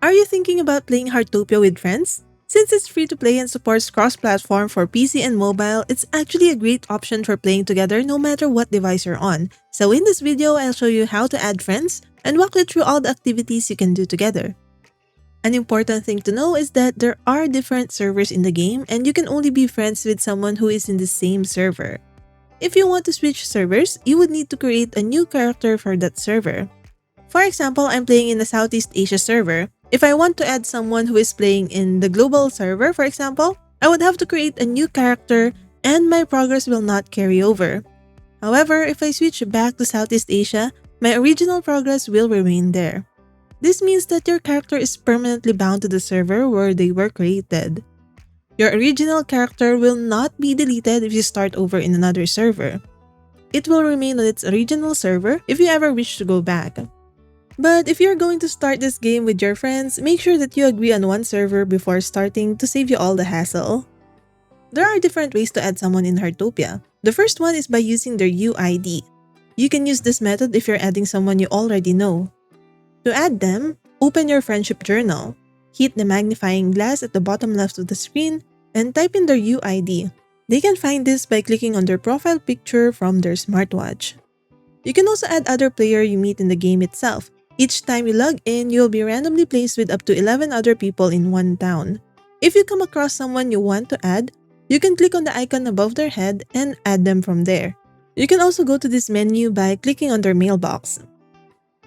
Are you thinking about playing Heartopia with friends? Since it's free to play and supports cross-platform for PC and mobile, it's actually a great option for playing together no matter what device you're on. So in this video, I'll show you how to add friends and walk you through all the activities you can do together. An important thing to know is that there are different servers in the game and you can only be friends with someone who is in the same server. If you want to switch servers, you would need to create a new character for that server. For example, I'm playing in the Southeast Asia server. If I want to add someone who is playing in the global server, for example, I would have to create a new character and my progress will not carry over. However, if I switch back to Southeast Asia, my original progress will remain there. This means that your character is permanently bound to the server where they were created. Your original character will not be deleted if you start over in another server. It will remain on its original server if you ever wish to go back. But if you're going to start this game with your friends, make sure that you agree on one server before starting to save you all the hassle. There are different ways to add someone in Heartopia. The first one is by using their UID. You can use this method if you're adding someone you already know. To add them, open your friendship journal. Hit the magnifying glass at the bottom left of the screen and type in their UID. They can find this by clicking on their profile picture from their smartwatch. You can also add other players you meet in the game itself. Each time you log in, you'll be randomly placed with up to 11 other people in one town. If you come across someone you want to add, you can click on the icon above their head and add them from there. You can also go to this menu by clicking on their mailbox.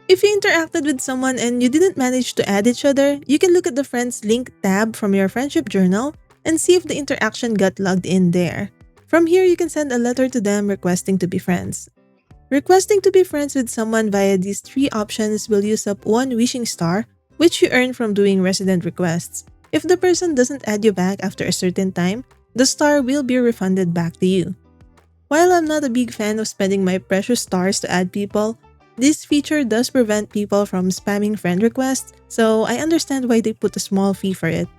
If you interacted with someone and you didn't manage to add each other, you can look at the Friends Link tab from your friendship journal and see if the interaction got logged in there. From here, you can send a letter to them requesting to be friends. Requesting to be friends with someone via these three options will use up one wishing star, which you earn from doing resident requests. If the person doesn't add you back after a certain time, the star will be refunded back to you. While I'm not a big fan of spending my precious stars to add people, this feature does prevent people from spamming friend requests, so I understand why they put a small fee for it.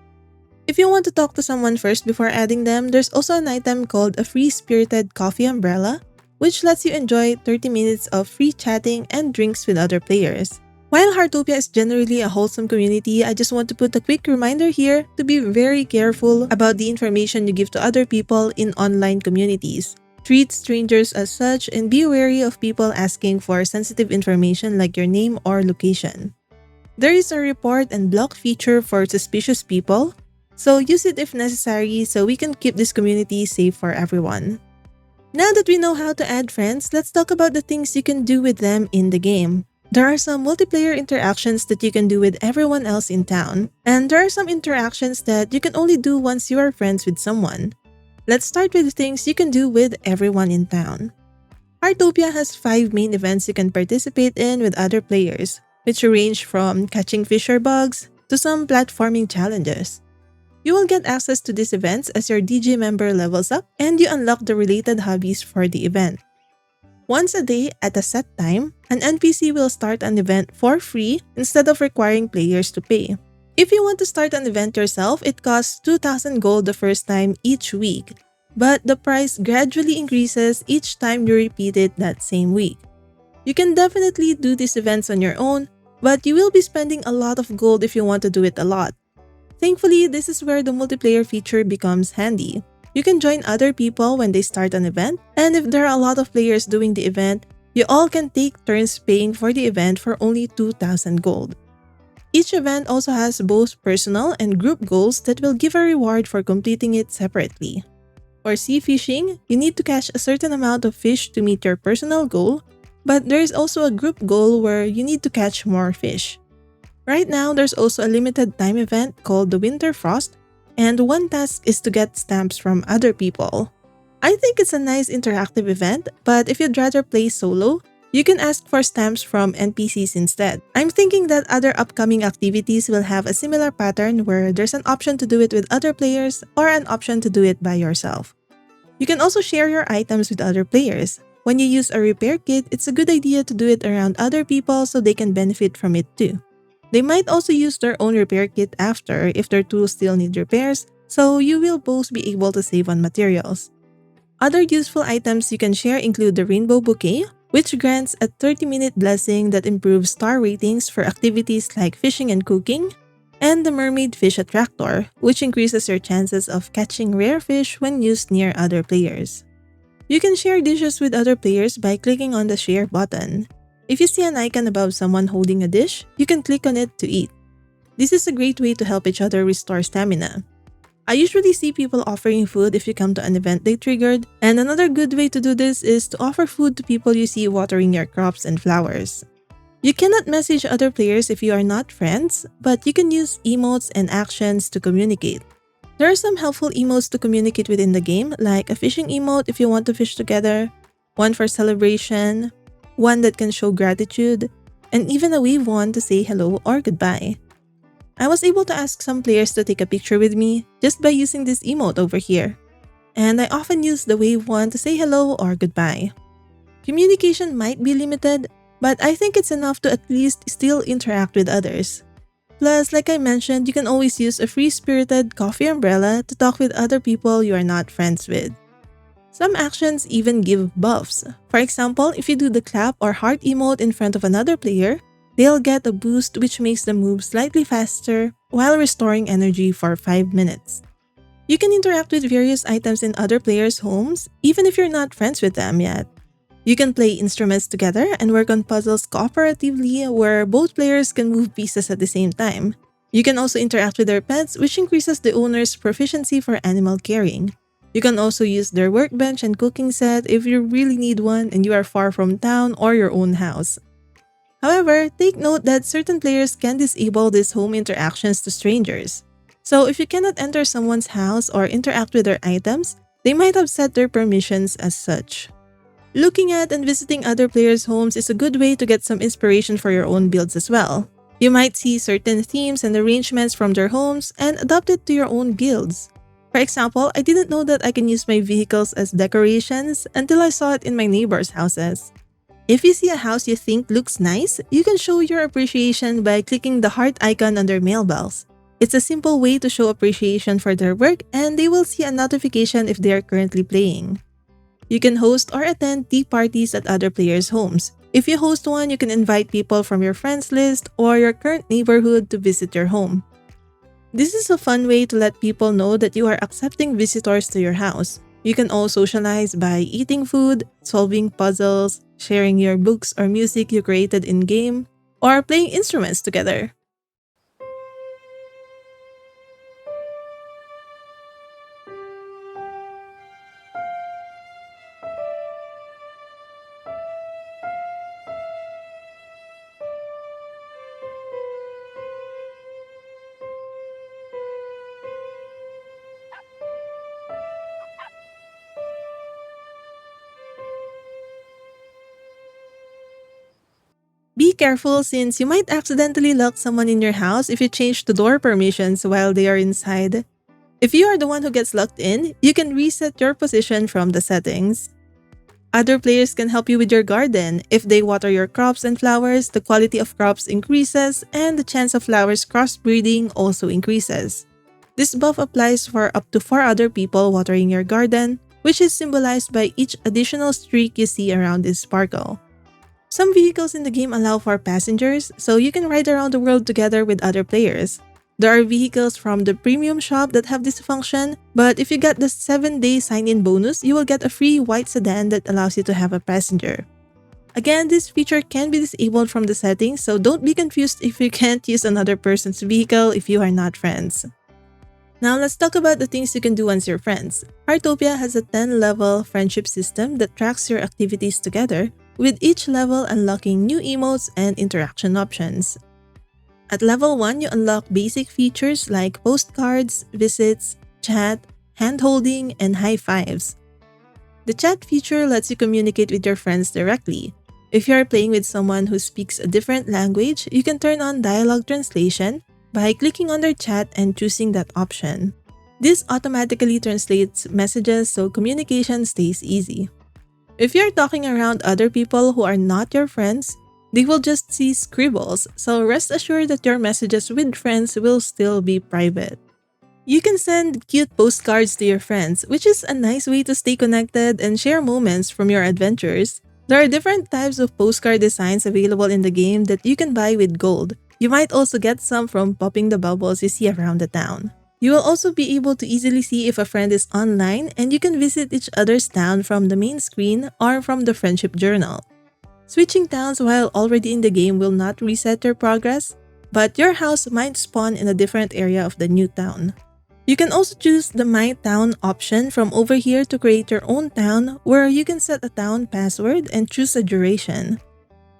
If you want to talk to someone first before adding them, there's also an item called a free-spirited coffee umbrella, which lets you enjoy 30 minutes of free chatting and drinks with other players. While Heartopia is generally a wholesome community, I just want to put a quick reminder here to be very careful about the information you give to other people in online communities. Treat strangers as such and be wary of people asking for sensitive information like your name or location. There is a report and block feature for suspicious people, so use it if necessary so we can keep this community safe for everyone. Now that we know how to add friends, let's talk about the things you can do with them in the game. There are some multiplayer interactions that you can do with everyone else in town, and there are some interactions that you can only do once you are friends with someone. Let's start with the things you can do with everyone in town. Heartopia has 5 main events you can participate in with other players, which range from catching fish or bugs to some platforming challenges. You will get access to these events as your DJ member levels up and you unlock the related hobbies for the event. Once a day at a set time, an NPC will start an event for free instead of requiring players to pay. If you want to start an event yourself, it costs 2,000 gold the first time each week, but the price gradually increases each time you repeat it that same week. You can definitely do these events on your own, but you will be spending a lot of gold if you want to do it a lot. Thankfully, this is where the multiplayer feature becomes handy. You can join other people when they start an event, and if there are a lot of players doing the event, you all can take turns paying for the event for only 2,000 gold. Each event also has both personal and group goals that will give a reward for completing it separately. For sea fishing, you need to catch a certain amount of fish to meet your personal goal, but there is also a group goal where you need to catch more fish. Right now, there's also a limited time event called the Winter Frost, and one task is to get stamps from other people. I think it's a nice interactive event, but if you'd rather play solo, you can ask for stamps from NPCs instead. I'm thinking that other upcoming activities will have a similar pattern where there's an option to do it with other players or an option to do it by yourself. You can also share your items with other players. When you use a repair kit, it's a good idea to do it around other people so they can benefit from it too. They might also use their own repair kit after if their tools still need repairs, so you will both be able to save on materials. Other useful items you can share include the Rainbow Bouquet, which grants a 30-minute blessing that improves star ratings for activities like fishing and cooking, and the mermaid fish attractor, which increases your chances of catching rare fish when used near other players. You can share dishes with other players by clicking on the share button. If you see an icon above someone holding a dish, you can click on it to eat. This is a great way to help each other restore stamina. I usually see people offering food if you come to an event they triggered, and another good way to do this is to offer food to people you see watering your crops and flowers. You cannot message other players if you are not friends, but you can use emotes and actions to communicate. There are some helpful emotes to communicate within the game, like a fishing emote if you want to fish together, one for celebration, one that can show gratitude, and even a wave one to say hello or goodbye. I was able to ask some players to take a picture with me just by using this emote over here, and I often use the wave one to say hello or goodbye. Communication might be limited, but I think it's enough to at least still interact with others. Plus, like I mentioned, you can always use a free-spirited coffee umbrella to talk with other people you are not friends with. Some actions even give buffs. For example, if you do the clap or heart emote in front of another player, they'll get a boost which makes them move slightly faster while restoring energy for 5 minutes. You can interact with various items in other players' homes even if you're not friends with them yet. You can play instruments together and work on puzzles cooperatively where both players can move pieces at the same time. You can also interact with their pets, which increases the owner's proficiency for animal caring. You can also use their workbench and cooking set if you really need one and you are far from town or your own house. However, take note that certain players can disable these home interactions to strangers. So if you cannot enter someone's house or interact with their items, they might have set their permissions as such. Looking at and visiting other players' homes is a good way to get some inspiration for your own builds as well. You might see certain themes and arrangements from their homes and adopt it to your own builds. For example, I didn't know that I can use my vehicles as decorations until I saw it in my neighbors' houses. If you see a house you think looks nice, you can show your appreciation by clicking the heart icon under mailbox. It's a simple way to show appreciation for their work and they will see a notification if they are currently playing. You can host or attend tea parties at other players' homes. If you host one, you can invite people from your friends list or your current neighborhood to visit your home. This is a fun way to let people know that you are accepting visitors to your house. You can all socialize by eating food, solving puzzles, sharing your books or music you created in-game, or playing instruments together. Be careful since you might accidentally lock someone in your house if you change the door permissions while they are inside. If you are the one who gets locked in, you can reset your position from the settings. Other players can help you with your garden. If they water your crops and flowers, the quality of crops increases and the chance of flowers crossbreeding also increases. This buff applies for up to 4 other people watering your garden, which is symbolized by each additional streak you see around this sparkle. Some vehicles in the game allow for passengers, so you can ride around the world together with other players. There are vehicles from the premium shop that have this function, but if you get the 7-day sign-in bonus, you will get a free white sedan that allows you to have a passenger. Again, this feature can be disabled from the settings, so don't be confused if you can't use another person's vehicle if you are not friends. Now let's talk about the things you can do once you're friends. Heartopia has a 10-level friendship system that tracks your activities together, with each level unlocking new emotes and interaction options. At level 1, you unlock basic features like postcards, visits, chat, hand-holding, and high fives. The chat feature lets you communicate with your friends directly. If you are playing with someone who speaks a different language, you can turn on dialogue translation by clicking on their chat and choosing that option. This automatically translates messages so communication stays easy. If you're talking around other people who are not your friends, they will just see scribbles, so rest assured that your messages with friends will still be private. You can send cute postcards to your friends, which is a nice way to stay connected and share moments from your adventures. There are different types of postcard designs available in the game that you can buy with gold. You might also get some from popping the bubbles you see around the town. You will also be able to easily see if a friend is online, and you can visit each other's town from the main screen or from the friendship journal. Switching towns while already in the game will not reset your progress, but your house might spawn in a different area of the new town. You can also choose the My Town option from over here to create your own town, where you can set a town password and choose a duration.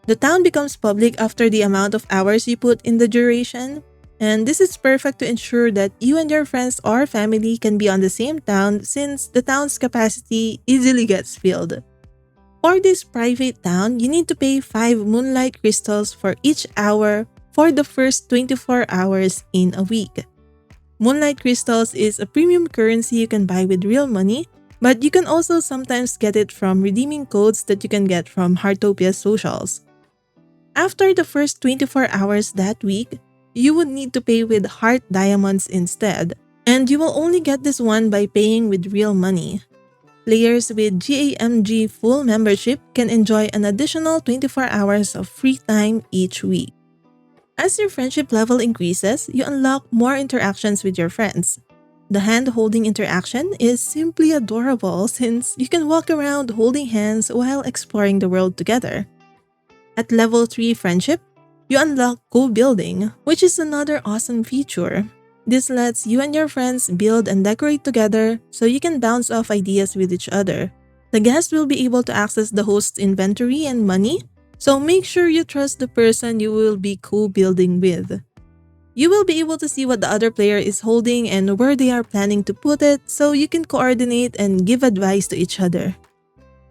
The town becomes public after the amount of hours you put in the duration, and this is perfect to ensure that you and your friends or family can be on the same town since the town's capacity easily gets filled. For this private town, you need to pay 5 moonlight crystals for each hour for the first 24 hours in a week. Moonlight crystals is a premium currency you can buy with real money, but you can also sometimes get it from redeeming codes that you can get from Heartopia's socials. After the first 24 hours that week, you would need to pay with heart diamonds instead, and you will only get this one by paying with real money. Players with GAMG full membership can enjoy an additional 24 hours of free time each week. As your friendship level increases, you unlock more interactions with your friends. The hand-holding interaction is simply adorable since you can walk around holding hands while exploring the world together. At level 3 friendship, you unlock co-building, which is another awesome feature. This lets you and your friends build and decorate together so you can bounce off ideas with each other. The guest will be able to access the host's inventory and money, so make sure you trust the person you will be co-building with. You will be able to see what the other player is holding and where they are planning to put it so you can coordinate and give advice to each other.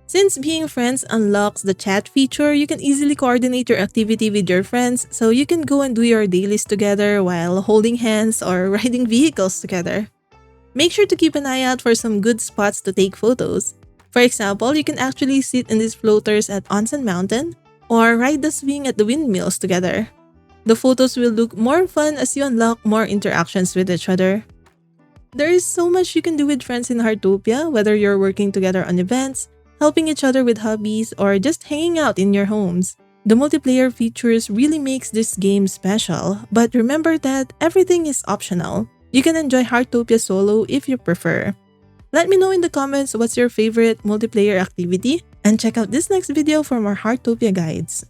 Since being friends unlocks the chat feature, you can easily coordinate your activity with your friends so you can go and do your dailies together while holding hands or riding vehicles together. Make sure to keep an eye out for some good spots to take photos. For example, you can actually sit in these floaters at Onsen Mountain or ride the swing at the windmills together. The photos will look more fun as you unlock more interactions with each other. There is so much you can do with friends in Heartopia, whether you're working together on events, helping each other with hobbies, or just hanging out in your homes. The multiplayer features really makes this game special, but remember that everything is optional. You can enjoy Heartopia solo if you prefer. Let me know in the comments what's your favorite multiplayer activity, and check out this next video for more Heartopia guides.